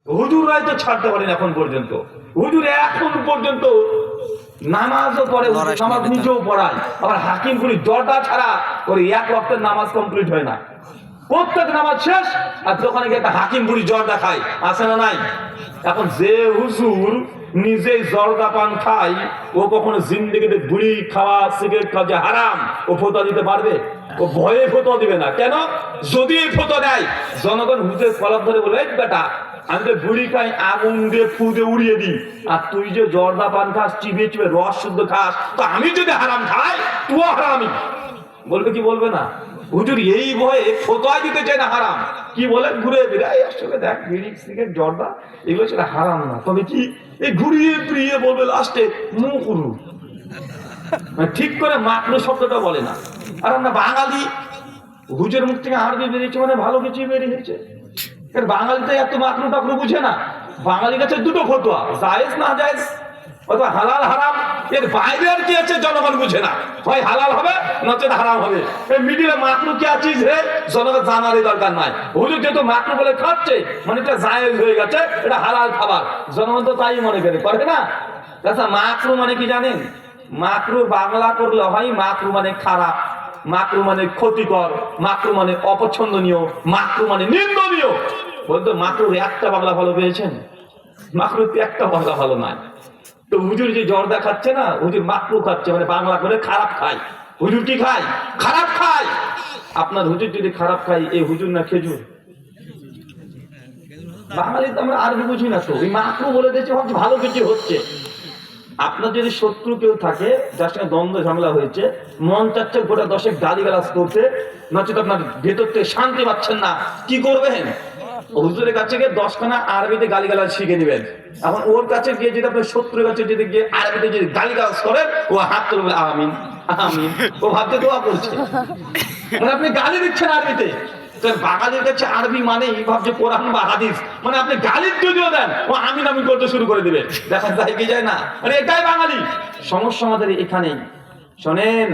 হুজুরাই তো ছাড়তে পারেন এখন পর্যন্ত। হুজুর এখন পর্যন্ত নামাজও পড়ে, নামাজ নিজেও পড়ায়, আবার হাকিম করি জর্দা ছাড়া ওর এক ওয়াক্তের নামাজ কমপ্লিট হয় না। প্রত্যেক নামাজ শেষ আর দোকানে গিয়ে একটা হাকিম বুড়ি জর্দা খায়, আছে না নাই? এখন যে হুজুর নিজেই জর্দা পান খায়, ও কখনো জিন্দেগিতে বুড়ি খাওয়া সিগারেট খাওয়া যে হারাম ও ফতোয়া দিতে পারবে? ও ভয়ে ফতোয়া দিবে না। কেন? যদি এই ফতোয়া দেয়, জনগণ হুজুরের কলাপ ধরে বলে, বেটা আমি তো বুড়ি খাই আগুন দিয়ে ফু দিয়ে উড়িয়ে দিই, আর তুই যে জর্দা পান খাস চিবিয়ে চিবিয়ে রস শুদ্ধ খাস, তো আমি যদি হারাম খাই তুইও হারামি। বলবে কি বলবে না? হুজুর এই ভয়ে ফতোয়া দিতে চায় না হারাম। কি বলে? ঘুরে ফিরে আসলে দেখ বিড়ি সিগারেট জর্দা এগুলো সেটা হারাম না, তবে কি এই ঘুরিয়ে ফিরিয়ে বলবে লাস্টে মুকুরু, ঠিক করে মাকরু শব্দটা বলে না। আর আমরা বাঙালি, হুজুরের মুখ থেকে আরবি বেরিয়েছে মানে ভালো কিছু বেরিয়েছে। বাঙালিতে এত মাকরু টাকরু বুঝে না। বাঙালির কাছে দুটো ফতোয়া, জায়েজ না জায়েজ, অথবা হালাল হারাম, এর বাইরে আর কি আছে জনগণ বুঝে না। হয় হালাল হবে নচেত হারাম হবে। এই মিডিলে মাকরু কি আছে রে জনগণ জানারই দরকার নাই। হুজুর যেহেতু মাকরু বলে খাচ্ছে মানে এটা জায়েজ হয়ে গেছে, এটা হালাল খাবার, জনগণ তো তাই মনে করে না। আচ্ছা মাকরু মানে কি জানেন? মাকরু বাংলা করলে হয় মাকরু মানে খারাপ, মাকরু মানে ক্ষতিকর, মাকরু মানে অপছন্দনীয়, মাকরু মানে নিন্দনীয়। বলতো মাকরুর একটা বাংলা ভালো পেয়েছেন? মাকরুর একটা বাংলা ভালো নাই। তো হুজুর যে জর্দা খাচ্ছে না, হুজুর মাকরু খাচ্ছে, মানে বাংলা করে খারাপ খায়। হুজুর কি খায়? খারাপ খায়। আপনার হুজুর যদি খারাপ খায়, এই হুজুর না খেজুর? বাঙালি তো আমরা আরবি বুঝি না, তো এই মাকরু বলে দিয়েছে ভাবছি ভালো কিছু হচ্ছে। আপনার যদি শত্রু কেউ থাকে যার সঙ্গে দ্বন্দ্ব ঝামেলা হয়েছে, মন চাচ্ছে গোটা দশেক গালিগালাজ করতে, নচেত আপনার ভেতর থেকে শান্তি পাচ্ছেন না, কি করবেন? হুজুরের কাছে গিয়ে 10খানা আরবিতে গালিগালাজ শিখে দিবেন। এখন ওর কাছে গিয়ে যদি আপনার শত্রুর কাছে যদি গিয়ে আরবিতে যদি গালিগালাজ করেন, ও হাত তুলবে আমিন আমিন, ও ভাবতে দোয়া করছে, মানে আপনি গালি দিচ্ছেন আরবিতে। বাঙালির কাছে আরবি মানে ভাবছে কোরআন বা হাদিস, মানে আপনি গালির যদিও দেন ও আমিন আমিন করতে শুরু করে দিবে। দেখা যায় কি যায় না? আরে এটাই বাঙালি। সমস্যা আমাদের এখানেই। শোনেন,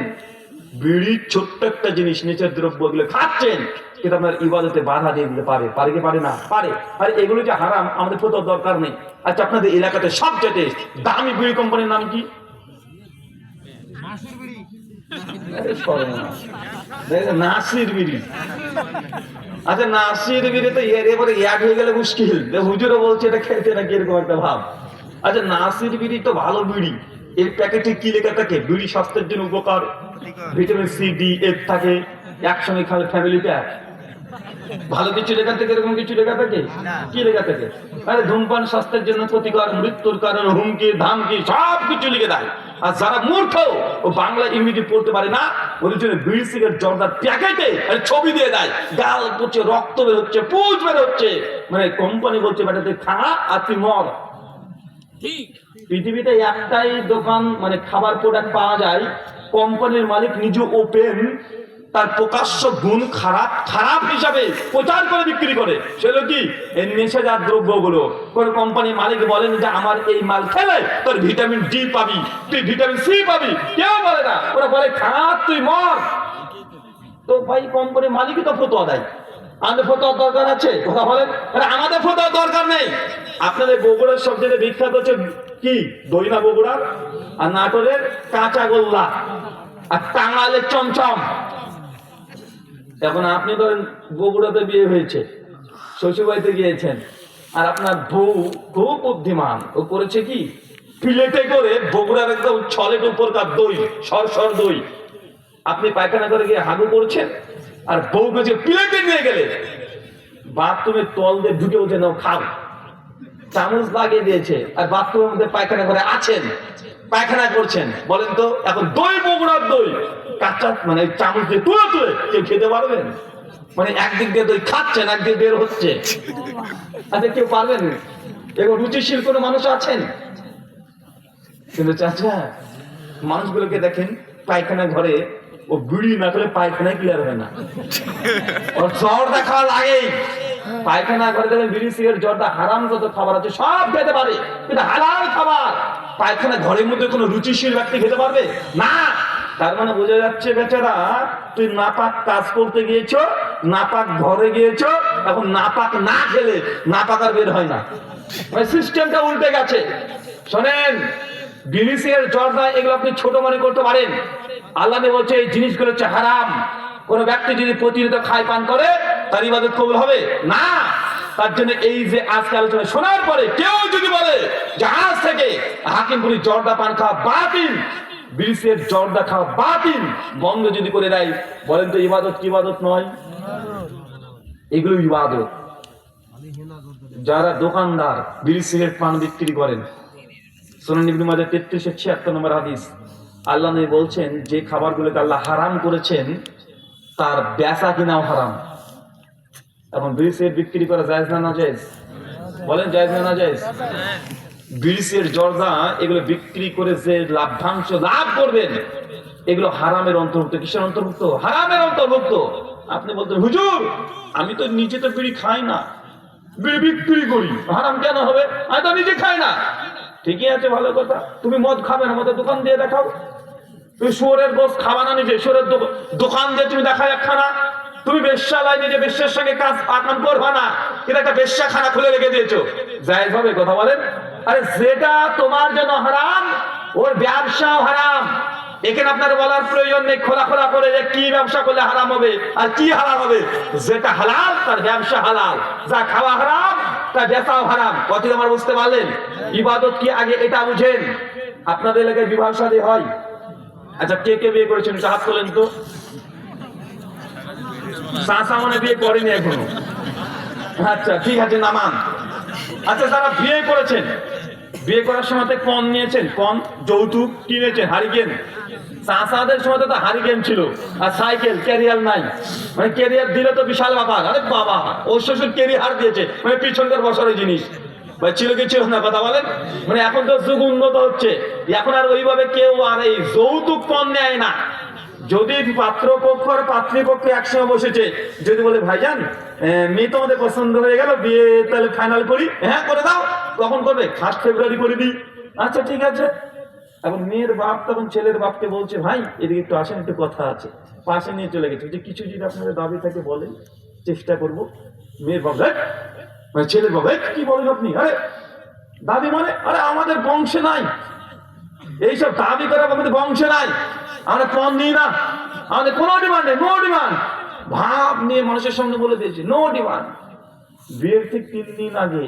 বিড়ির ছোট্ট একটা জিনিস, নিচের দ্রব্য গুলো খাচ্ছেন, কিন্তু আপনার ইবাদতে বাধা দিয়ে দিতে পারে। পারে কি পারে না? পারে। আর এগুলো যে হারাম আমাদের ফতোয়ার দরকার নেই। আচ্ছা আপনাদের এলাকাতে সবচেয়ে দামি বিড়ি কোম্পানির নাম কি? নাসির বিড়ি। আচ্ছা নাসির বিড়ি তো এবারে এক হয়ে গেলে মুশকিল। হুজুরও বলছে এটা খেতে নাকি এরকম একটা ভাব। আচ্ছা নাসির বিড়ি তো ভালো বিড়ি, এর প্যাকেটে কি লেখা থাকে? বিড়ি স্বাস্থ্যের জন্য উপকার, ভিটামিন সি ডি এফ থাকে, একসঙ্গে খালে ফ্যামিলি প্যাক। ভালো কিছু লেখা থাকে? এরকম কিছু লেখা থাকে? কি লেখা থাকে? আরে ধূমপান স্বাস্থ্যের জন্য ক্ষতিকর, মৃত্যুর কারণ, হুমকি ধামকি সব কিছু লিখে দেয়। আর যারা মূর্খ ও বাংলা ইংরেজি পড়তে পারে না, ওদের জন্য বিড়ি সিগারেট জর্দার প্যাকেটে ছবি দিয়ে দেয়, গাল পড়ছে, রক্ত বের হচ্ছে, পুজ বের হচ্ছে, মানে কোম্পানি বলছে বেটা তুই খা আর তুই মর। পৃথিবীতে একটাই দোকান মানে খাবার প্রোডাক্ট পাওয়া যায়, কোম্পানির মালিক নিজে ওপেন তার প্রকাশ্য গুণ খারাপ খারাপ হিসাবে প্রচার করে বিক্রি করে। সেগুলো কি? এই নেশাজাত দ্রব্যগুলো। কোন কোম্পানির মালিক বলেন যে আমার এই মাল খেলে তোর ভিটামিন ডি পাবি, তুই ভিটামিন সি পাবি, কেউ বলে না। ওরা বলে খা তুই মর। তো ভাই কোম্পানির মালিকই তো ফতোয়া দেয়, আমাদের ফতোয়ার দরকার আছে? কথা বলেন। আমাদের ফতোয়ার দরকার নেই। আপনাদের বগুড়ার সবচেয়ে বিখ্যাত হচ্ছে কি? দই না বগুড়ার? আর নাটোরের কাঁচা গোল্লা, আর টাঙ্গাইলের চমচম। এখন আপনি ধরেন বগুড়াতে বিয়ে হয়েছে, শ্বশুরবাড়িতে গিয়েছেন, আর আপনার বউ খুব বুদ্ধিমান, ও করেছে কি প্লেটে করে বগুড়ার একদম ছলের উপরকার দই, সর দই, আপনি পায়খানা করে গিয়ে হাগু করছেন, আর বউকে যে প্লেটে নিয়ে গেলে বাথরুমের তল দিয়ে ঢুকে উঠে নাও খাও, চামচ লাগিয়ে দিয়েছে, আর বাথরুমের মধ্যে পায়খানা করে আছেন, পায়খানা করছেন। বলেন তো এখন দই, বগুড়ার দই কাঁচা মানে চামচ দিয়ে তুলে তুলে কেউ খেতে পারবেন? মানে একদিক দিয়ে দই খাচ্ছেন, একদিক বের হচ্ছে। আচ্ছা কেউ পারবেন? এরকম রুচিশীল কোনো মানুষ আছেন? কিন্তু চাচা মানুষগুলোকে দেখেন পায়খানা ঘরে, ও বিড়ি না করে পায়খানায় ক্লিয়ার হয় না, ওর জ্বর দেখা লাগেই। পায়খানা ঘরে দেখেন বিড়ি সিগারেট জর্দা হারাম যত খাবার আছে সব খেতে পারে, কিন্তু হালাল খাবার পায়খানা ঘরের মধ্যে কোনো রুচিশীল ব্যক্তি খেতে পারবে না। তার মানে বোঝা যাচ্ছে বেচারা তুই নাপাক কাজ করতে গিয়েছো, নাপাক ঘরে গিয়েছো, এখন নাপাক না খেলে নাপাক আর বের হয় না। সিস্টেমটা উল্টে গেছে। শোনেন, বিড়ির জর্দা এগুলো আপনি ছোট মনে করতে পারেন, আল্লাহ বলছে এই জিনিসগুলো হচ্ছে হারাম। কোন ব্যক্তি যদি প্রতিনিয়ত খায় পান করে তার ইবাদত কবুল হবে না। তার জন্য এই যে আজকে আলোচনা শোনার পরে কেউ যদি বলে যে আজ থেকে হাকিমপুরি জর্দা পান খাওয়া বাতিল, বিড়ির জর্দা খাওয়া বাতিল, বন্ধ যদি করে দেয়, বলেন তো ইবাদত কি ইবাদত নয়? এগুলো ইবাদত। যারা দোকানদার বিড়ি সিগারেট পান বিক্রি করেন, সুনান ইবনে মাজাহ 3376 নম্বর হাদিস, আল্লাহ নবী বলছেন যে খাবারগুলোকে আল্লাহ হারাম করেছেন তার বেচা কিনাও হারাম। এখন বিড়ি সিগারেট বিক্রি করা জায়েজ না নাজায়েজ? বলেন জায়েজ না নাজায়েজ? বিড়ি সিগারেট জর্দা এগুলো বিক্রি করে যে লাভ্যাংশ লাভ করবেন এগুলো হারামের অন্তর্ভুক্ত। কিসের অন্তর্ভুক্ত? হারামের অন্তর্ভুক্ত। আপনি বলতেন হুজুর আমি তো নিজে তো বিড়ি খাই না, বিড়ি বিক্রি করি, হারাম কেন হবে? আমি তো নিজে খাই না। ঠিকই আছে, ভালো কথা। তুমি মদ খাবে না, মদের দোকান দিয়ে দেখাও। তুমি শুয়োরের গোশত খাবা না, নিজে শুয়োরের দোকান দিয়ে তুমি দেখাও একখানা। তুমি বেশ্যালয় নিজে বেশ্যার সঙ্গে কাজ আকাম করবা না, কিন্তু একটা বেশ্যাখানা খুলে রেখে দিয়েছো, জায়েজ হবে? কথা বলেন। আরে যেটা তোমার জন্য হারাম ওর ব্যবসাও হারাম। এখানে আপনার বলার প্রয়োজন নেই খোলা খোলা করে যে কি ব্যবসা করলে হারাম হবে আর কি হারাম হবে। যেটা হালাল তার ব্যবসা হালাল, যা খাওয়া হারাম তার বেচাও হারাম। কথা আমার বুঝতে পারলেন? ইবাদত কি আগে এটা বুঝেন। আপনাদের এলাকায় বিবাহ শাদী হয়? আচ্ছা, কে কে বিয়ে করেছেন হাত তোলেন তো। চাচা মনে বিয়ে করেনি এখনো? আচ্ছা ঠিক আছে, নামান। আচ্ছা, যারা বিয়ে করেছেন, বিয়ে করার সময় পণ নিয়েছেন, পণ যৌতুক কিনেছেন, হারিকেন। চাচাদের সময় তো হারিকেন ছিল আর সাইকেল, ক্যারিয়ার নাই। মানে ক্যারিয়ার দিলে তো বিশাল ব্যাপার। আরে বাবা, ওর শ্বশুর ক্যারিয়ার দিয়েছে, মানে পিছনকার বছরের জিনিস। ভাই ছিল কি ছিল না? কথা বলেন। মানে এখন তো যুগ উন্নত হচ্ছে, এখন আর ওইভাবে কেউ আর এই যৌতুক পণ নেয় না। যদি পাত্রপক্ষ আর পাত্রীপক্ষ একসঙ্গে বসেছে, যদি বলে ভাইজান মেয়ে তোমাদের পছন্দ হয়ে গেল, বিয়ে তাহলে ফাইনাল করি, হ্যাঁ করে দাও, তখন করবে 1 ফেব্রুয়ারি করে দিই। আচ্ছা ঠিক আছে। এখন মেয়ের বাপ তখন ছেলের বাপকে বলছে ভাই এদিকে একটু আসেন, একটু কথা আছে। পাশে নিয়ে চলে গেছে, যে কিছু যদি আপনাদের দাবি থাকে বলেন, চেষ্টা করবো। মেয়ের বাপ মানে ছেলের বাপ কি বলেন আপনি? আরে দাবি মানে? আরে আমাদের বংশে নাই এইসব দাবি করা, আমাদের বংশে নাই, আমরা পণ নিই না, আমাদের কোনো ডিমান্ড নেই, নো ডিমান্ড। ভাব নিয়ে মানুষের সামনে বলে দিয়েছে নো ডিমান্ড। বিয়ের ঠিক 3 দিন আগে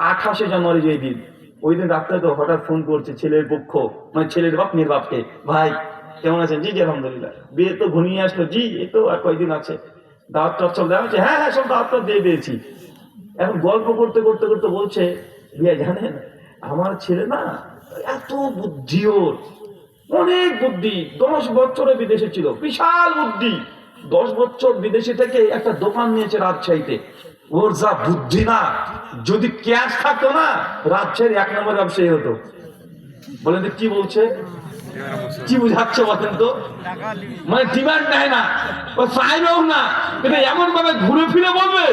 28শে জানুয়ারি যেই দিন, ওই দিন রাত্রে তো হঠাৎ ফোন করছে ছেলের পক্ষ, মানে ছেলের বাপ মেয়ের বাপকে, ভাই কেমন আছেন? জি জি আলহামদুলিল্লাহ। বিয়ে তো ঘনিয়ে আসলো, জি এই তো আর কয়েকদিন আছে, দাওয়াত টাওয়াত সব দেওয়া হচ্ছে? হ্যাঁ হ্যাঁ সব দাওয়াত টাওয়াত দিয়ে দিয়েছি। এখন গল্প করতে করতে করতে বলছে বিয়ে জানেন আমার ছেলে না এত বুদ্ধি, ওর অনেক বুদ্ধি, 10 বছরে বিদেশে ছিল, বিশাল বুদ্ধি। 10 বছর বিদেশে থেকে একটা দোকান নিয়েছে রাজশাহীতে। ওর যা বুদ্ধি না, যদি ক্যাশ থাকতো না রাজশাহীর 1 নম্বর ব্যবসায়ী হতো। বলেন তো কি বলছে, কি বুঝাচ্ছে বলেন তো? মানে ডিমান্ড নেয় না, ও চাইবেও না, কিন্তু এমন ভাবে ঘুরে ফিরে বলবে,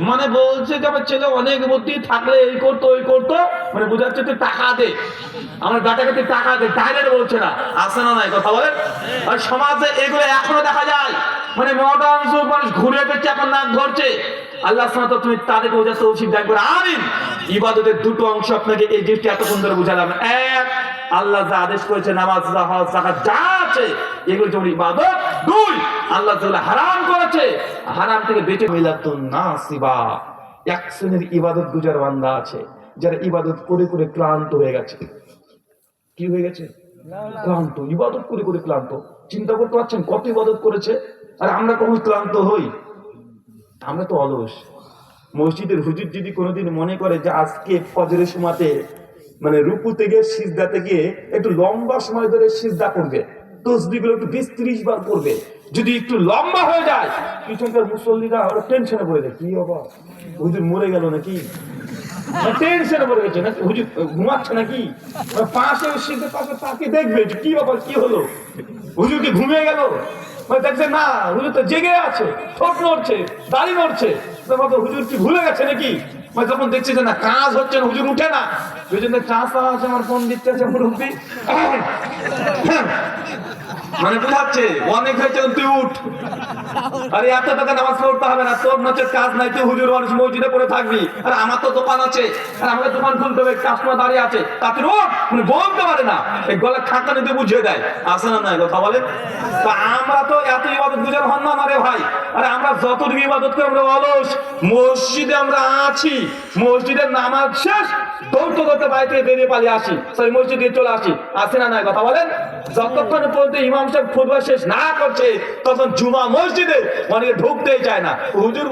মানে বলছে যে আমার ছেলে অনেক বুদ্ধি, থাকলে এই করতো ওই করতো, মানে বোঝাচ্ছে তুই টাকা দে, আমার বেটাকে তুই টাকা দে, ডাইরেক্ট বলছে না। আসে না নাই? কথা বলেন। আর সমাজে এগুলো এখনো দেখা যায়, মানে মডার্ন যুগ, মানুষ ঘুরে ফিরছে, এখন নাক ধরছে। আল্লাহ সুবহানাহু ওয়া তাআলা তুমি তাদেরকে বোঝাতে তৌফিক দান করো, আমিন। ইবাদতের 2টো অংশ আপনাকে এই জিনিসটা এতক্ষণ ধরে বুঝালাম। এক, আল্লাহ যা আদেশ করেছে নামাজ, হজ, যাকাত যা আছে এগুলো যেমন ইবাদত। 2, আল্লাহ যেগুলো হারাম করেছে হারাম থেকে বেঁচে মিলাতুন নাসিবা। এক শ্রেণীর ইবাদত গুজার বান্দা আছে যারা ইবাদত করে করে ক্লান্ত হয়ে গেছে। কি হয়ে গেছে? ক্লান্ত, ইবাদত করে করে ক্লান্ত। চিন্তা করতে পারছেন কত ইবাদত করেছে, আর আমরা কখন ক্লান্ত হই? আমরা তো অলস। মসজিদের হুজুর যদি কোনোদিন মনে করে যে আজকে ফজরের সময়তে মানে রুকু থেকে সিজদাতে গিয়ে একটু লম্বা সময় ধরে সিজদা করবে, তাসবিহগুলো একটু 20-30 বার করবে, যদি একটু লম্বা হয়ে যায় পিছনকার মুসল্লিরা ওরা টেনশনে পড়ে যায়, কি বাবা হুজুর মরে গেল নাকি, টেনশনে পড়ে গেছে নাকি, হুজুর ঘুমাচ্ছে নাকি, পাশে সিজদার পাশে তাকে দেখবে যে কি বাবা কি হলো, হুজুর কি ঘুমিয়ে গেল? দেখছে না, হুজুর তো জেগে আছে, ঠোঁট নড়ছে, দাড়ি নড়ছে, হুজুর কি ভুলে গেছে নাকি? যখন দেখছে যে না কাজ হচ্ছে না, হুজুর উঠে না, ওই জন্য চাষা আছে আমার ফোন দিচ্ছে মুরব্বী, মানে বুঝাচ্ছে অনেক হয়েছে তুই উঠ, আরে এত টাকা নামাজ পড়তে হবে না, তোর নচেত কাজ নাই, তুই হুজুর মানুষ মসজিদে পড়ে থাকবি। আর আমার তো দোকান আছে, আর আমাকে দোকান খুলতে হবে, কাস্টমার দাঁড়িয়ে আছে, তাতে রোড মানে বলতে পারে না, এই গলা খাঁকা নিতে বুঝিয়ে দেয়। আসে না নাই কথা বলেন? তা আমরা তো এত ইবাদত গুজার হন না রে ভাই। আরে আমরা যতটুকু ইবাদত করি আমরা অলস। মসজিদে আমরা আছি, মসজিদের নামাজ শেষ দৌড়তে দৌড়তে বাড়ি থেকে বেরিয়ে পালিয়ে আসি, সেই মসজিদে চলে আসি। আসে না নাই কথা বলেন? যতক্ষণ পর্যন্ত ইমাম সাহেব খুতবা শেষ না করছে তখন জুমা মসজিদে অনেকে ঢুকতেই চায় না। হুজুর